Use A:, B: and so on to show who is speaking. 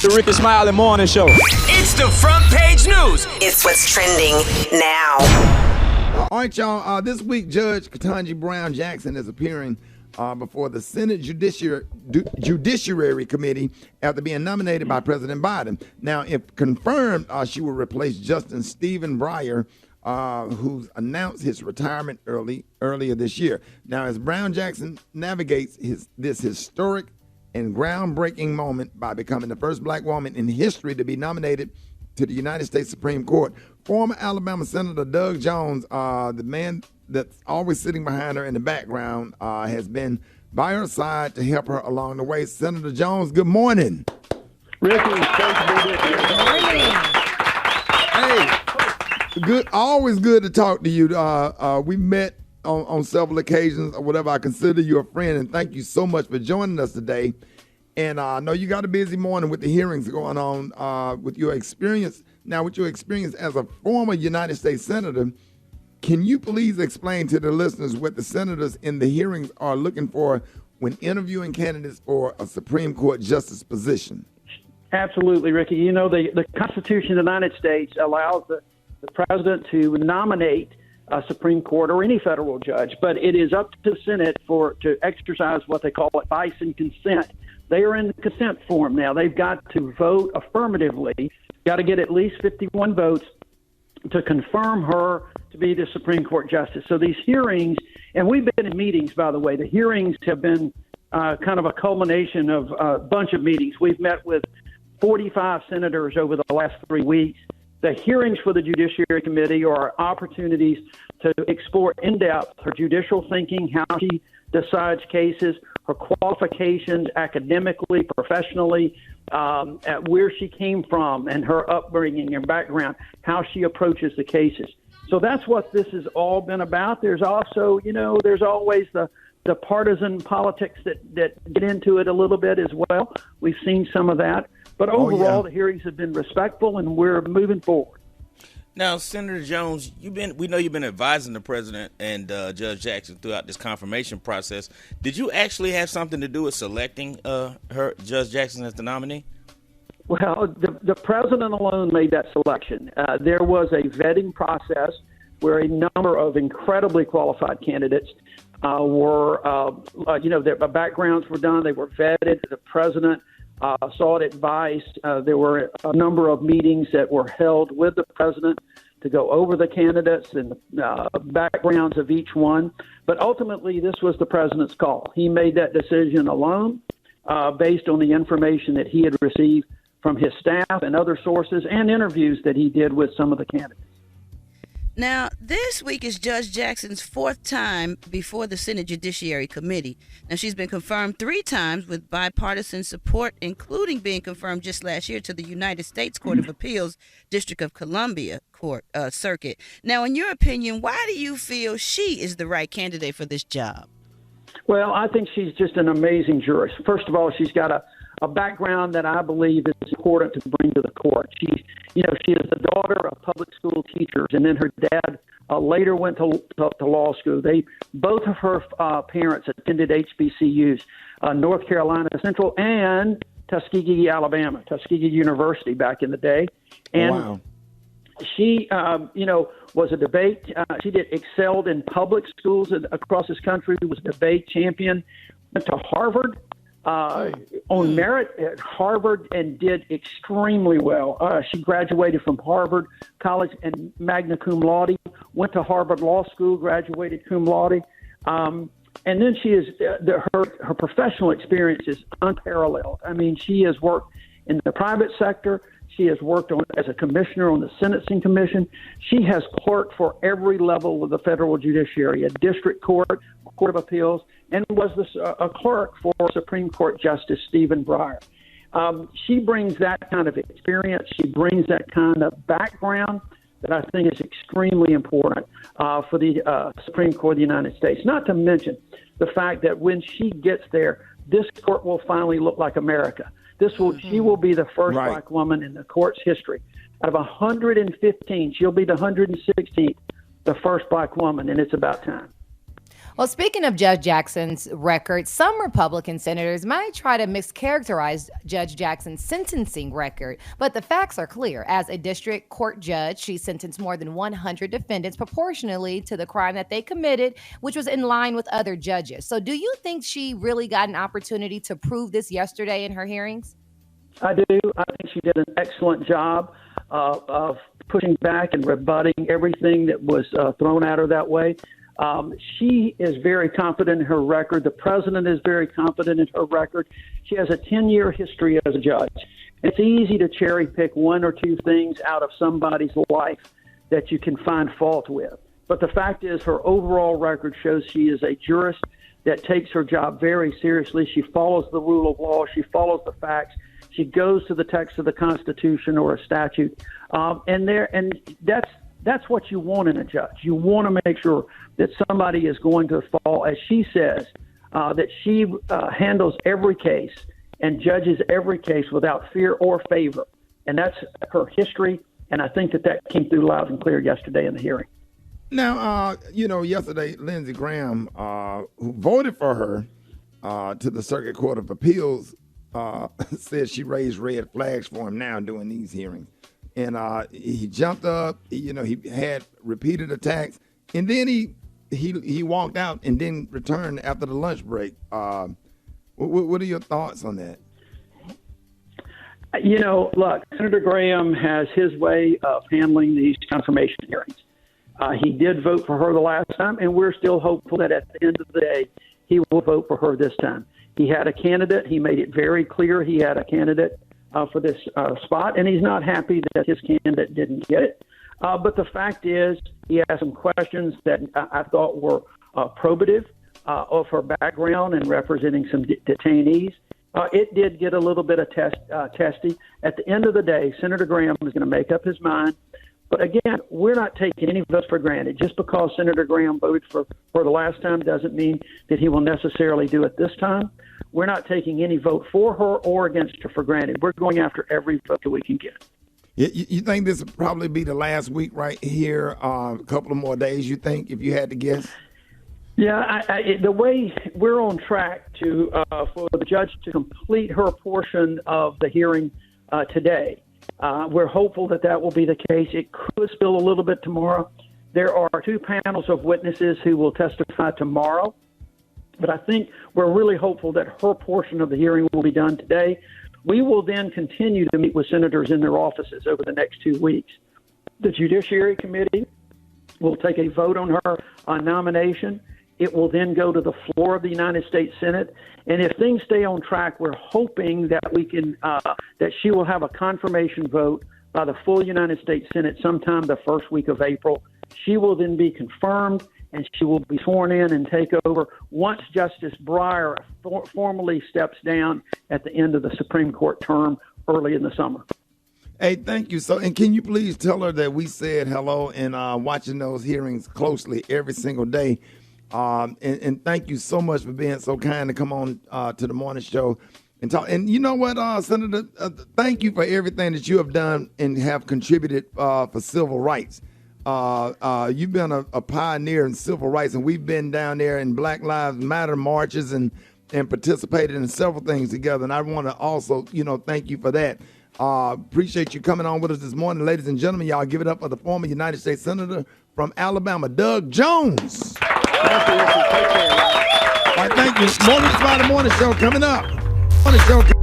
A: The Rickey Smiley Morning Show.
B: It's the front page news.
C: It's what's trending now.
D: All right, y'all. This week, Judge Ketanji Brown Jackson is appearing before the Senate Judiciary Committee after being nominated by President Biden. Now, if confirmed, she will replace Justice Stephen Breyer, who's announced his retirement earlier this year. Now, as Brown Jackson navigates this historic and groundbreaking moment by becoming the first black woman in history to be nominated to the United States Supreme Court, former Alabama Senator Doug Jones, the man that's always sitting behind her in the background, has been by her side to help her along the way. Senator Jones, good morning.
E: Ricky, thanks for being here.
D: Good morning. Hey, good. Always good to talk to you. We met on several occasions or whatever. I consider you a friend, and thank you so much for joining us today. And I know you got a busy morning with the hearings going on. With your experience as a former United States Senator, can you please explain to the listeners what the senators in the hearings are looking for when interviewing candidates for a Supreme Court justice position?
E: Absolutely, Ricky. You know, the Constitution of the United States allows the president to nominate a Supreme Court or any federal judge, but it is up to the Senate to exercise what they call advice and consent. They are in the consent form now. They've got to vote affirmatively, got to get at least 51 votes to confirm her to be the Supreme Court justice. So these hearings, and we've been in meetings, by the way, the hearings have been kind of a culmination of a bunch of meetings. We've met with 45 senators over the last 3 weeks. The hearings for the Judiciary Committee are opportunities to explore in depth her judicial thinking, how she decides cases, her qualifications academically, professionally, where she came from and her upbringing and background, how she approaches the cases. So that's what this has all been about. There's also, there's always the partisan politics that get into it a little bit as well. We've seen some of that. But overall, the hearings have been respectful, and we're moving forward.
F: Now, Senator Jones, we know you've been advising the president and Judge Jackson throughout this confirmation process. Did you actually have something to do with selecting Judge Jackson as the nominee?
E: Well, the president alone made that selection. There was a vetting process where a number of incredibly qualified candidates their backgrounds were done. They were vetted. The president sought advice. There were a number of meetings that were held with the president to go over the candidates and the backgrounds of each one. But ultimately, this was the president's call. He made that decision alone based on the information that he had received from his staff and other sources and interviews that he did with some of the candidates.
G: Now, this week is Judge Jackson's fourth time before the Senate Judiciary Committee. Now, she's been confirmed 3 times with bipartisan support, including being confirmed just last year to the United States Court of Appeals, District of Columbia Court Circuit. Now, in your opinion, why do you feel she is the right candidate for this job?
E: Well, I think she's just an amazing jurist. First of all, she's got a background that I believe is important to bring to the court. She is the daughter of public school teachers, and then her dad later went to law school. Both of her parents attended HBCUs, North Carolina Central and Tuskegee, Alabama, Tuskegee University back in the day. And
D: wow.
E: She, was a debate. She excelled in public schools across this country, was a debate champion, went to Harvard. On merit at Harvard and did extremely well. She graduated from Harvard College and magna cum laude, went to Harvard Law School, graduated cum laude. And then she is her professional experience is unparalleled. I mean, she has worked in the private sector. She has worked as a commissioner on the Sentencing Commission. She has clerked for every level of the federal judiciary, a district court, Court of Appeals, and was a clerk for Supreme Court Justice Stephen Breyer. She brings that kind of experience. She brings that kind of background that I think is extremely important for the Supreme Court of the United States. Not to mention the fact that when she gets there, this court will finally look like America. She will be the first black woman in the court's history. Out of 115, she'll be the 116th, the first black woman, and it's about time.
A: Well, speaking of Judge Jackson's record, some Republican senators might try to mischaracterize Judge Jackson's sentencing record, but the facts are clear. As a district court judge, she sentenced more than 100 defendants proportionally to the crime that they committed, which was in line with other judges. So do you think she really got an opportunity to prove this yesterday in her hearings?
E: I do. I think she did an excellent job of pushing back and rebutting everything that was thrown at her that way. She is very confident in her record. The president is very confident in her record. She has a 10-year history as a judge. It's easy to cherry pick one or two things out of somebody's life that you can find fault with. But the fact is her overall record shows she is a jurist that takes her job very seriously. She follows the rule of law. She follows the facts. She goes to the text of the Constitution or a statute. And that's what you want in a judge. You want to make sure that somebody is going to fall, as she says, that she handles every case and judges every case without fear or favor. And that's her history. And I think that came through loud and clear yesterday in the hearing.
D: Now, yesterday, Lindsey Graham, who voted for her to the Circuit Court of Appeals, said she raised red flags for him now during these hearings. And he jumped up, he had repeated attacks, and then he walked out and then returned after the lunch break. What are your thoughts on that?
E: Look, Senator Graham has his way of handling these confirmation hearings. He did vote for her the last time, and we're still hopeful that at the end of the day, he will vote for her this time. He had a candidate. He made it very clear he had a candidate for this spot, and he's not happy that his candidate didn't get it. But the fact is, he has some questions that I thought were probative of her background and representing some detainees. It did get a little bit of testy. At the end of the day, Senator Graham is going to make up his mind. But again, we're not taking any votes for granted. Just because Senator Graham voted for the last time doesn't mean that he will necessarily do it this time. We're not taking any vote for her or against her for granted. We're going after every vote that we can get.
D: You think this will probably be the last week right here? A couple of more days, you think, if you had to guess?
E: Yeah, the way we're on track to for the judge to complete her portion of the hearing today. We're hopeful that will be the case. It could spill a little bit tomorrow. There are two panels of witnesses who will testify tomorrow. But I think we're really hopeful that her portion of the hearing will be done today. We will then continue to meet with senators in their offices over the next 2 weeks. The Judiciary Committee will take a vote on her nomination. It will then go to the floor of the United States Senate. And if things stay on track, we're hoping that we can that she will have a confirmation vote by the full United States Senate sometime the first week of April. She will then be confirmed, and she will be sworn in and take over once Justice Breyer formally steps down at the end of the Supreme Court term early in the summer.
D: Hey, thank you. So, and can you please tell her that we said hello and watching those hearings closely every single day. And thank you so much for being so kind to come on to the morning show and talk. And you know what, Senator, thank you for everything that you have done and have contributed for civil rights. You've been a pioneer in civil rights, and we've been down there in Black Lives Matter marches and participated in several things together. And I want to also, thank you for that. Appreciate you coming on with us this morning. Ladies and gentlemen, y'all give it up for the former United States Senator from Alabama, Doug Jones. Thank you. All right, thank you. Morning Smiley Morning Show coming up. Morning Show.